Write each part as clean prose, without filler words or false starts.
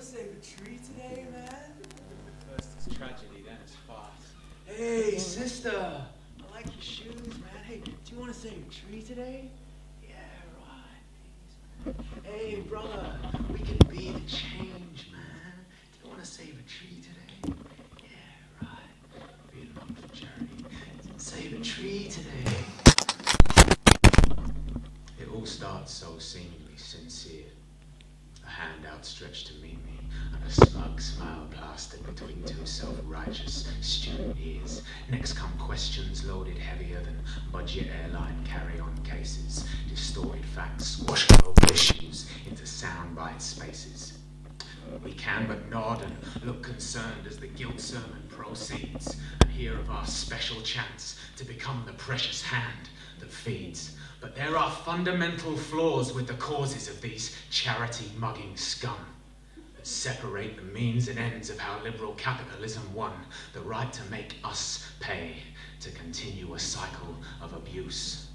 save a tree today, man? First it's tragedy, then it's farce. Hey, sister. I like your shoes, man. Hey, do you want to save a tree today? Yeah, right. Hey, brother. We can be the change, man. Do you want to save a tree today? Yeah, right. Be a month for charity. Save a tree today. It all starts so seemingly sincere. A hand outstretched to meet me, and a smug smile plastered between two self-righteous student ears. Next come questions loaded heavier than budget airline carry-on cases. Distorted facts squash global issues into soundbite spaces. We can but nod and look concerned as the guilt sermon proceeds, and hear of our special chance to become the precious hand that feeds. But there are fundamental flaws with the causes of these charity-mugging scum that separate the means and ends of how liberal capitalism won the right to make us pay to continue a cycle of abuse.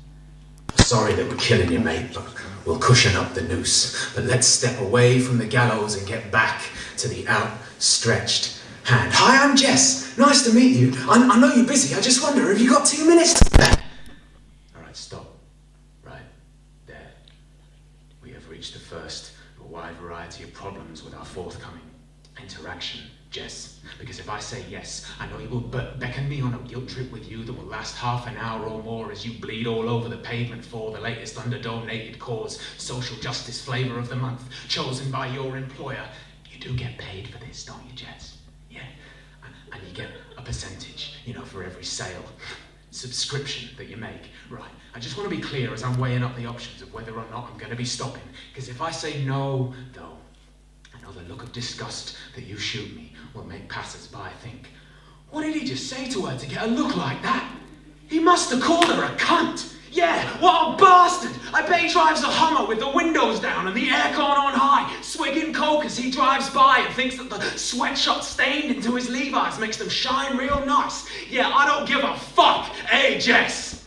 Sorry that we're killing you, mate, but we'll cushion up the noose. But let's step away from the gallows and get back to the outstretched hand. Hi, I'm Jess. Nice to meet you. I know you're busy. I just wonder, have you got 2 minutes? All right, stop. Right there. We have reached the first of a wide variety of problems with our forthcoming interaction, Jess. Because if I say yes, I know you will beckon me on a guilt trip with you that will last half an hour or more as you bleed all over the pavement for the latest under-donated cause, social justice flavour of the month, chosen by your employer. You do get paid for this, don't you, Jess? Yeah. And you get a percentage, for every sale. Subscription that you make. Right, I just want to be clear as I'm weighing up the options of whether or not I'm going to be stopping. Because if I say no, though, I know the look of disgust that you shoot me will make passers-by think, what did he just say to her to get a look like that? He must have called her a cunt. Yeah, what a bastard! I bet he drives a Hummer with the windows down and the aircon on high, swigging coke as he drives by and thinks that the sweatshot stained into his Levi's makes them shine real nice. Yeah, I don't give a fuck. Hey, Jess!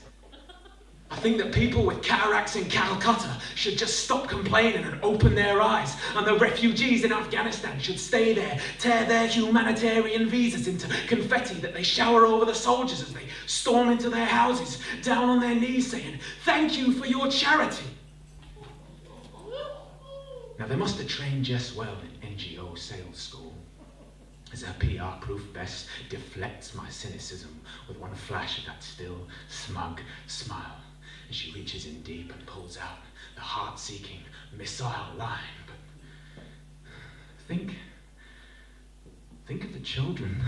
I think that people with cataracts in Calcutta should just stop complaining and open their eyes. And the refugees in Afghanistan should stay there, tear their humanitarian visas into confetti that they shower over the soldiers as they storm into their houses, down on their knees saying, thank you for your charity. Now they must have trained Jess well in NGO sales school, as her PR-proof vest deflects my cynicism with one flash of that still, smug smile. She reaches in deep and pulls out the heart-seeking missile line. But think of the children.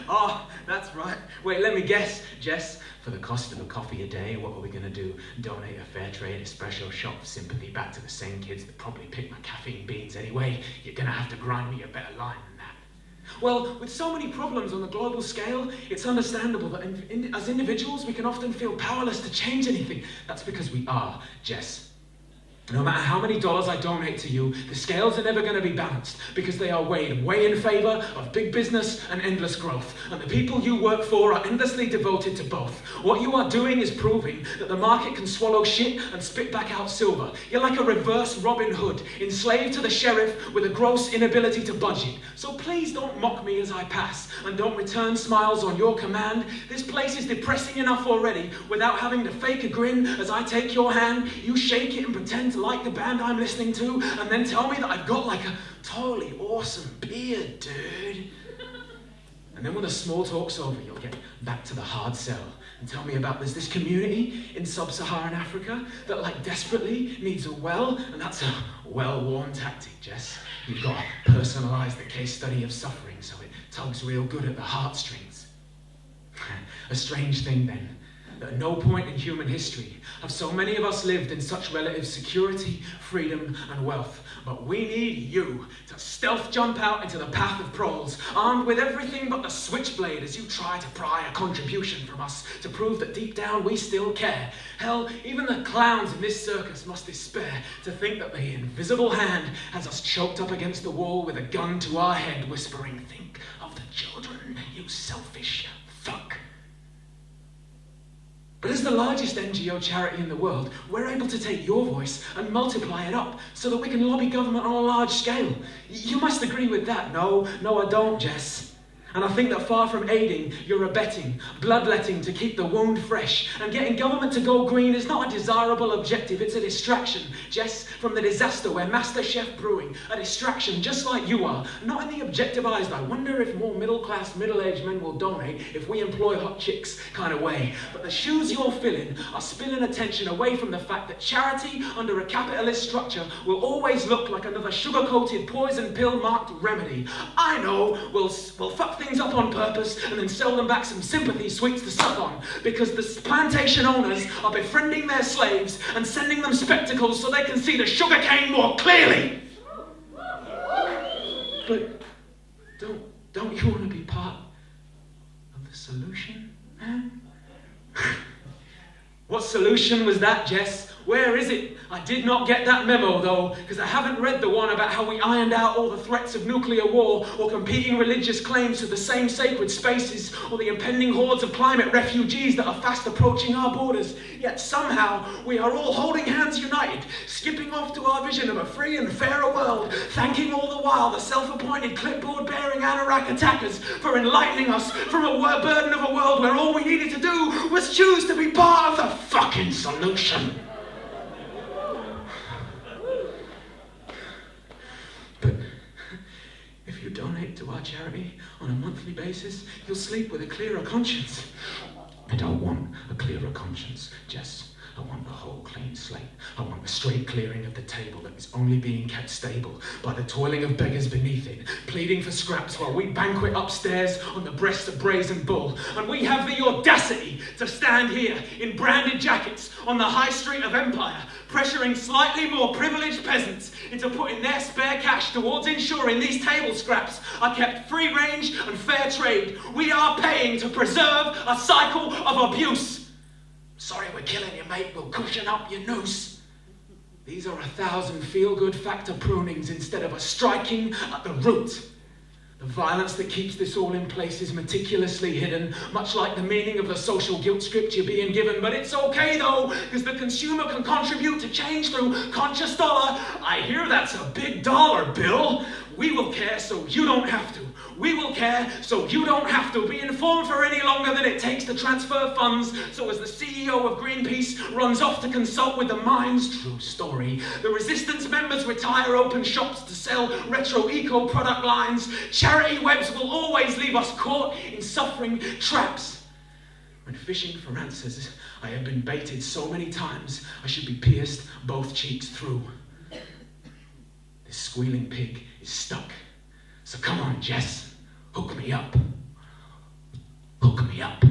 Oh, that's right. Wait, let me guess, Jess. For the cost of a coffee a day, what are we going to do? Donate a fair trade espresso shot of sympathy back to the same kids that probably pick my caffeine beans anyway? You're going to have to grind me a better line than that. Well, with so many problems on the global scale, it's understandable that as individuals, we can often feel powerless to change anything. That's because we are, Jess. No matter how many dollars I donate to you, the scales are never going to be balanced because they are weighed way in favour of big business and endless growth. And the people you work for are endlessly devoted to both. What you are doing is proving that the market can swallow shit and spit back out silver. You're like a reverse Robin Hood, enslaved to the sheriff with a gross inability to budget. So please don't mock me as I pass, and don't return smiles on your command. This place is depressing enough already without having to fake a grin as I take your hand, you shake it and pretend to like the band I'm listening to, and then tell me that I've got like a totally awesome beard, dude. And then when the small talk's over, you'll get back to the hard sell and tell me about there's this community in sub-Saharan Africa that like desperately needs a well, and that's a well-worn tactic, Jess. You've got to personalise the case study of suffering so it tugs real good at the heartstrings. A strange thing then, that at no point in human history have so many of us lived in such relative security, freedom, and wealth. But we need you to stealth jump out into the path of proles, armed with everything but the switchblade as you try to pry a contribution from us to prove that deep down we still care. Hell, even the clowns in this circus must despair to think that the invisible hand has us choked up against the wall with a gun to our head, whispering, think of the children, you selfish fuck. But as the largest NGO charity in the world, we're able to take your voice and multiply it up so that we can lobby government on a large scale. You must agree with that. No, I don't, Jess. And I think that far from aiding, you're abetting, bloodletting to keep the wound fresh. And getting government to go green is not a desirable objective, it's a distraction. Jess, from the disaster we're Master Chef brewing. A distraction, just like you are. Not in the objectivized, I wonder if more middle-class, middle-aged men will donate if we employ hot chicks kind of way. But the shoes you're filling are spilling attention away from the fact that charity under a capitalist structure will always look like another sugar-coated poison pill-marked remedy. I know we'll fuck things up on purpose and then sell them back some sympathy sweets to suck on because the plantation owners are befriending their slaves and sending them spectacles so they can see the sugarcane more clearly. But don't you want to be part of the solution, man? What solution was that, Jess? Where is it? I did not get that memo, though, because I haven't read the one about how we ironed out all the threats of nuclear war or competing religious claims to the same sacred spaces or the impending hordes of climate refugees that are fast approaching our borders. Yet somehow we are all holding hands united, skipping off to our vision of a free and fairer world, thanking all the while the self-appointed clipboard-bearing anorak attackers for enlightening us from a burden of a world where all we needed to do was choose to be part of the fucking solution. But if you donate to our charity on a monthly basis, you'll sleep with a clearer conscience. I don't want a clearer conscience, Jess. I want a whole clean slate. I want the straight clearing of the table that is only being kept stable by the toiling of beggars beneath it, pleading for scraps while we banquet upstairs on the breast of brazen bull. And we have the audacity to stand here in branded jackets on the high street of Empire, pressuring slightly more privileged peasants into putting their spare cash towards ensuring these table scraps are kept free range and fair trade. We are paying to preserve a cycle of abuse. Sorry we're killing you, mate. We'll cushion up your noose. These are 1,000 feel-good factor prunings instead of a striking at the root. The violence that keeps this all in place is meticulously hidden, much like the meaning of the social guilt script you're being given. But it's okay, though, because the consumer can contribute to change through conscious dollar. I hear that's a big dollar bill. We will care so you don't have to. We will care so you don't have to be informed for any longer than it takes to transfer funds. So as the CEO of Greenpeace runs off to consult with the Minds, true story, the Resistance members retire open shops to sell retro eco product lines. Charity webs will always leave us caught in suffering traps. When fishing for answers, I have been baited so many times I should be pierced both cheeks through. This squealing pig is stuck. So come on, Jess, hook me up. Hook me up.